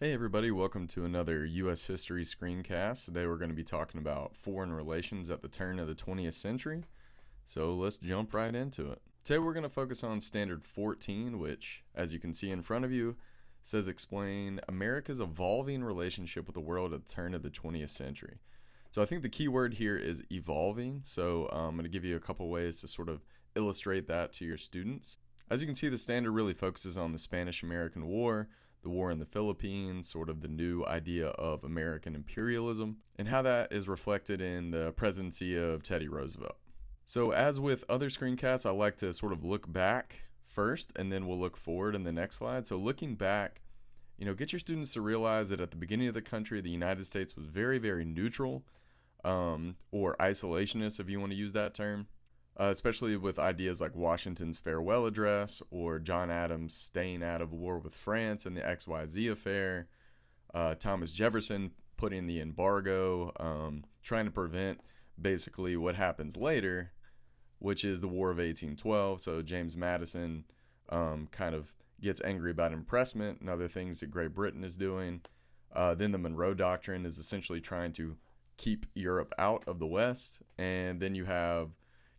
Hey everybody, welcome to another U.S. History screencast. Today we're going to be talking about foreign relations at the turn of the 20th century. So let's jump right into it. Today we're going to focus on Standard 14, which, as you can see in front of you, says explain America's evolving relationship with the world at the turn of the 20th century. So I think the key word here is evolving. So I'm going to give you a couple ways to sort of illustrate that to your students. As you can see, the standard really focuses on the Spanish-American War, the war in the Philippines, sort of the new idea of American imperialism, and how that is reflected in the presidency of Teddy Roosevelt. So as with other screencasts, I like to sort of look back first, and then we'll look forward in the next slide. So looking back, get your students to realize that at the beginning of the country, the United States was very, very neutral, or isolationist, if you want to use that term. Especially with ideas like Washington's farewell address or John Adams staying out of war with France and the XYZ affair, Thomas Jefferson putting the embargo, trying to prevent basically what happens later, which is the War of 1812. So James Madison kind of gets angry about impressment and other things that Great Britain is doing. Then the Monroe Doctrine is essentially trying to keep Europe out of the West. And then you have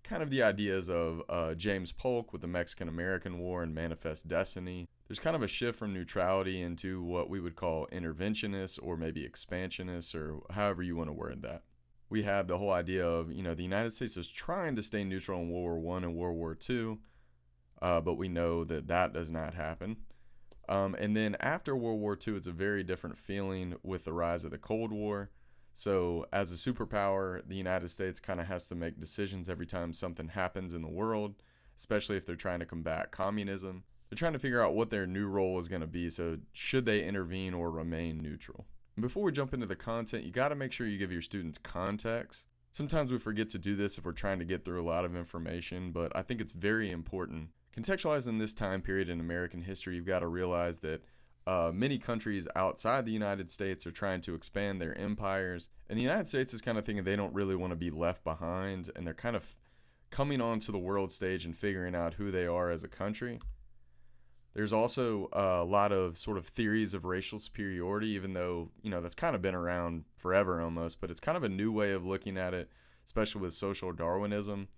kind of the ideas of James Polk with the Mexican-American War and Manifest Destiny. There's kind of a shift from neutrality into what we would call interventionists or maybe expansionists, or however you want to word that. We have the whole idea of, the United States is trying to stay neutral in World War I and World War II, but we know that that does not happen. And then after World War II, it's a very different feeling with the rise of the Cold War. So as a superpower, the United States kind of has to make decisions every time something happens in the world, especially if they're trying to combat communism. They're trying to figure out what their new role is going to be, so should they intervene or remain neutral? And before we jump into the content, you got to make sure you give your students context. Sometimes we forget to do this if we're trying to get through a lot of information, but I think it's very important. Contextualizing this time period in American history, you've got to realize that many countries outside the United States are trying to expand their empires, and the United States is kind of thinking they don't really want to be left behind, and they're kind of coming onto the world stage and figuring out who they are as a country. There's also a lot of sort of theories of racial superiority, even though, that's kind of been around forever almost, but it's kind of a new way of looking at it, especially with social Darwinism,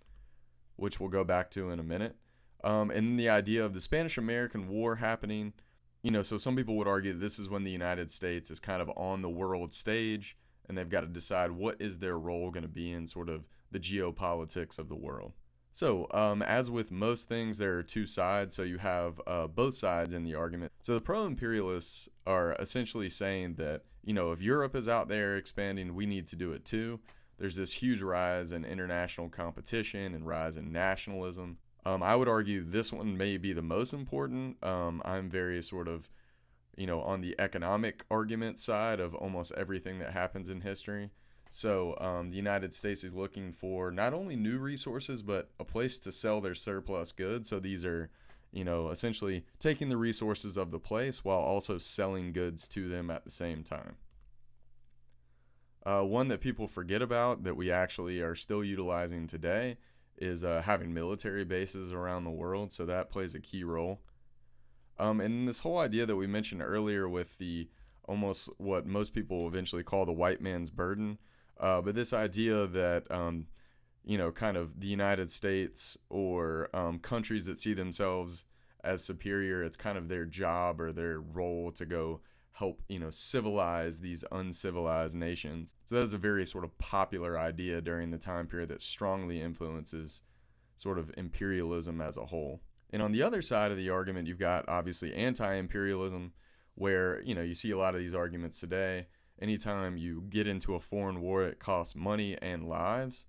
which we'll go back to in a minute. And then the idea of the Spanish-American War happening. So some people would argue that this is when the United States is kind of on the world stage, and they've got to decide what is their role going to be in sort of the geopolitics of the world. So as with most things, there are two sides. So you have both sides in the argument. So the pro-imperialists are essentially saying that, if Europe is out there expanding, we need to do it too. There's this huge rise in international competition and rise in nationalism. I would argue this one may be the most important. I'm very sort of, on the economic argument side of almost everything that happens in history. So the United States is looking for not only new resources, but a place to sell their surplus goods. So these are, essentially taking the resources of the place while also selling goods to them at the same time. One that people forget about that we actually are still utilizing today is having military bases around the world, so that plays a key role. And this whole idea that we mentioned earlier with the almost what most people eventually call the white man's burden, but this idea that, kind of the United States or countries that see themselves as superior, it's kind of their job or their role to go help, civilize these uncivilized nations. So that is a very sort of popular idea during the time period that strongly influences sort of imperialism as a whole. And on the other side of the argument, you've got obviously anti-imperialism, where, you see a lot of these arguments today. Anytime you get into a foreign war, it costs money and lives.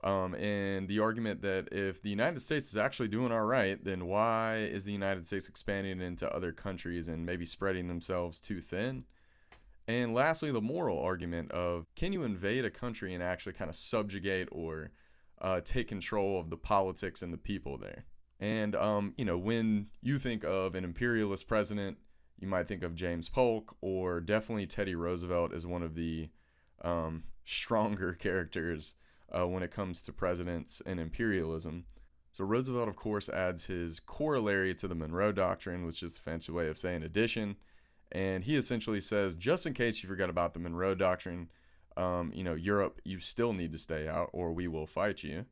And the argument that if the United States is actually doing all right, then why is the United States expanding into other countries and maybe spreading themselves too thin? And lastly, the moral argument of, can you invade a country and actually kind of subjugate or take control of the politics and the people there? And, when you think of an imperialist president, you might think of James Polk, or definitely Teddy Roosevelt as one of the stronger characters when it comes to presidents and imperialism. So Roosevelt, of course, adds his corollary to the Monroe Doctrine, which is a fancy way of saying addition, And he essentially says, just in case you forgot about the Monroe Doctrine, Europe, you still need to stay out or we will fight you.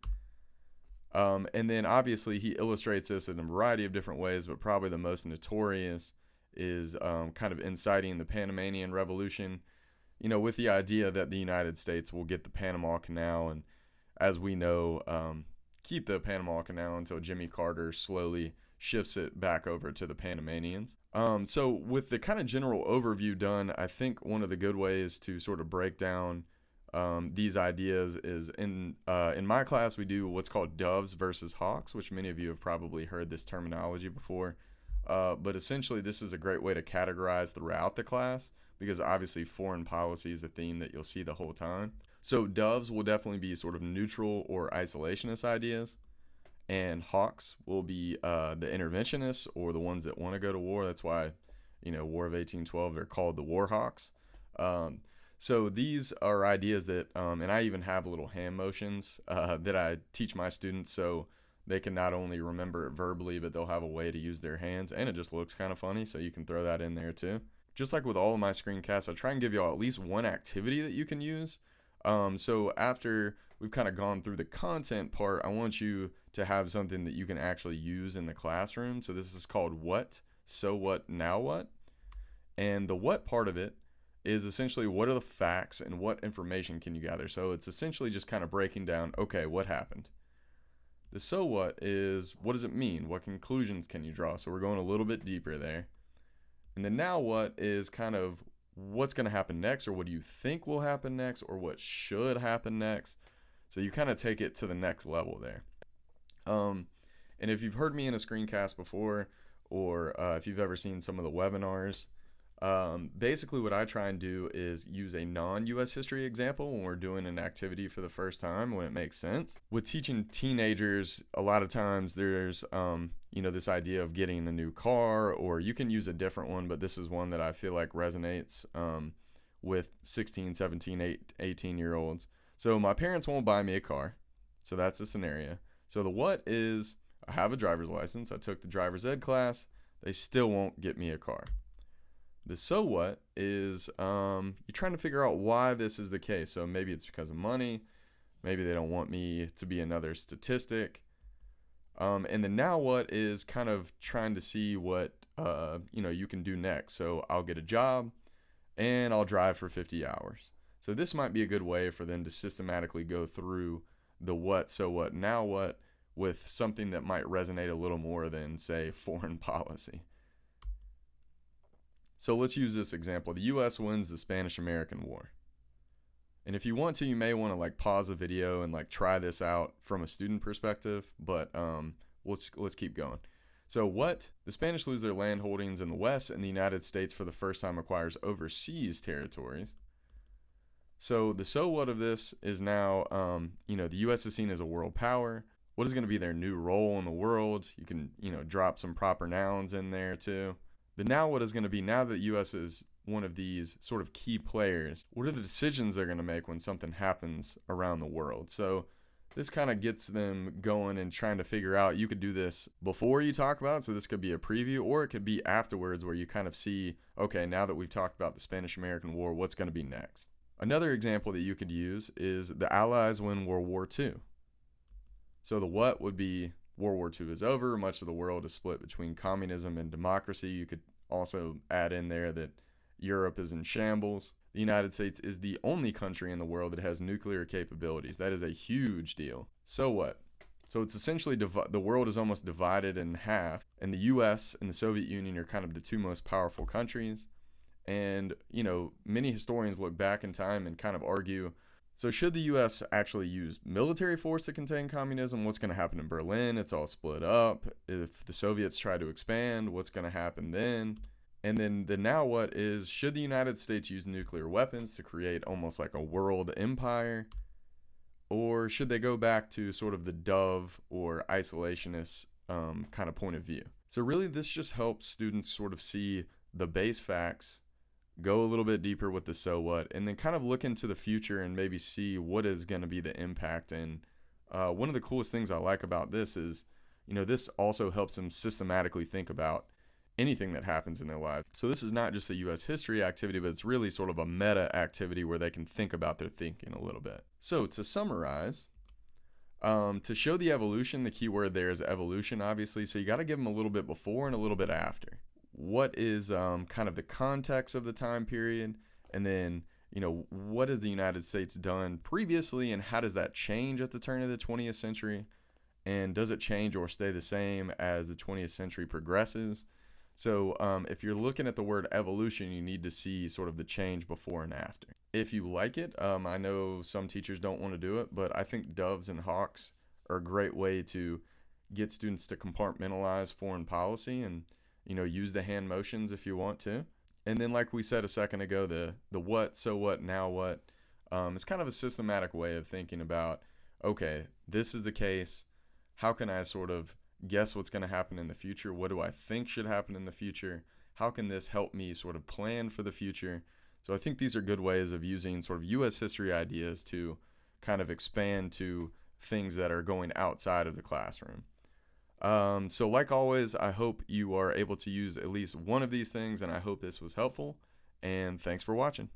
And then obviously he illustrates this in a variety of different ways, but probably the most notorious is kind of inciting the Panamanian Revolution, with the idea that the United States will get the Panama Canal and, as we know, keep the Panama Canal until Jimmy Carter slowly shifts it back over to the Panamanians. So with the kind of general overview done, I think one of the good ways to sort of break down these ideas is in my class we do what's called doves versus hawks, which many of you have probably heard this terminology before. But essentially this is a great way to categorize throughout the class, because obviously foreign policy is a theme that you'll see the whole time. So doves will definitely be sort of neutral or isolationist ideas, and hawks will be the interventionists or the ones that want to go to war. That's why, War of 1812, they're called the war hawks. So these are ideas that, and I even have little hand motions that I teach my students so they can not only remember it verbally, but they'll have a way to use their hands, and it just looks kind of funny, so you can throw that in there too. Just like with all of my screencasts, I try and give y'all at least one activity that you can use. So after we've kind of gone through the content part, I want you to have something that you can actually use in the classroom. So this is called What, So What, Now What? And the what part of it is essentially what are the facts and what information can you gather. So it's essentially just kind of breaking down, okay, what happened? The so what is, what does it mean? What conclusions can you draw? So we're going a little bit deeper there. And the now what is kind of what's going to happen next, or what do you think will happen next, or what should happen next. So you kind of take it to the next level there. And if you've heard me in a screencast before, or if you've ever seen some of the webinars, basically what I try and do is use a non-US history example when we're doing an activity for the first time, when it makes sense. With teaching teenagers, a lot of times there's this idea of getting a new car, or you can use a different one, but this is one that I feel like resonates with 16, 17, 18-year-olds. So my parents won't buy me a car. So that's a scenario. So the what is, I have a driver's license. I took the driver's ed class. They still won't get me a car. The so what is you're trying to figure out why this is the case. So maybe it's because of money. Maybe they don't want me to be another statistic. And the now what is kind of trying to see what you can do next. So I'll get a job and I'll drive for 50 hours. So this might be a good way for them to systematically go through the what, so what, now what, with something that might resonate a little more than, say, foreign policy. So let's use this example. The U.S. wins the Spanish-American War. And if you want to, you may want to pause the video and try this out from a student perspective, but let's keep going. So what? The Spanish lose their land holdings in the West, and the United States for the first time acquires overseas territories. So the so what of this is now, the U.S. is seen as a world power. What is going to be their new role in the world? You can, drop some proper nouns in there too. The now what is going to be, now that the U.S. is one of these sort of key players, what are the decisions they're going to make when something happens around the world? So this kind of gets them going and trying to figure out, you could do this before you talk about it, so this could be a preview, or it could be afterwards where you kind of see, okay, now that we've talked about the Spanish-American War, what's going to be next? Another example that you could use is the Allies win World War II. So the what would be World War II is over, much of the world is split between communism and democracy. You could also add in there that Europe is in shambles. The United States is the only country in the world that has nuclear capabilities. That is a huge deal. So what? So it's essentially the world is almost divided in half, and the US and the Soviet Union are kind of the two most powerful countries. And, many historians look back in time and kind of argue, so should the U.S. actually use military force to contain communism? What's going to happen in Berlin? It's all split up. If the Soviets try to expand, what's going to happen then? And then the now what is, should the United States use nuclear weapons to create almost like a world empire? Or should they go back to sort of the dove or isolationist kind of point of view? So really this just helps students sort of see the base facts, go a little bit deeper with the so what, and then kind of look into the future and maybe see what is going to be the impact. And one of the coolest things I like about this is, this also helps them systematically think about, anything that happens in their lives. So this is not just a U.S. history activity, but it's really sort of a meta activity where they can think about their thinking a little bit. So to summarize, to show the evolution, the key word there is evolution, obviously. So you got to give them a little bit before and a little bit after. What is kind of the context of the time period? And then, what has the United States done previously, and how does that change at the turn of the 20th century? And does it change or stay the same as the 20th century progresses? So if you're looking at the word evolution, you need to see sort of the change before and after. If you like it, I know some teachers don't want to do it, but I think doves and hawks are a great way to get students to compartmentalize foreign policy and, use the hand motions if you want to. And then, like we said a second ago, the what, so what, now what, is kind of a systematic way of thinking about, okay, this is the case. How can I sort of guess what's going to happen in the future? What do I think should happen in the future? How can this help me sort of plan for the future? So I think these are good ways of using sort of U.S. history ideas to kind of expand to things that are going outside of the classroom. So like always, I hope you are able to use at least one of these things, and I hope this was helpful. And thanks for watching.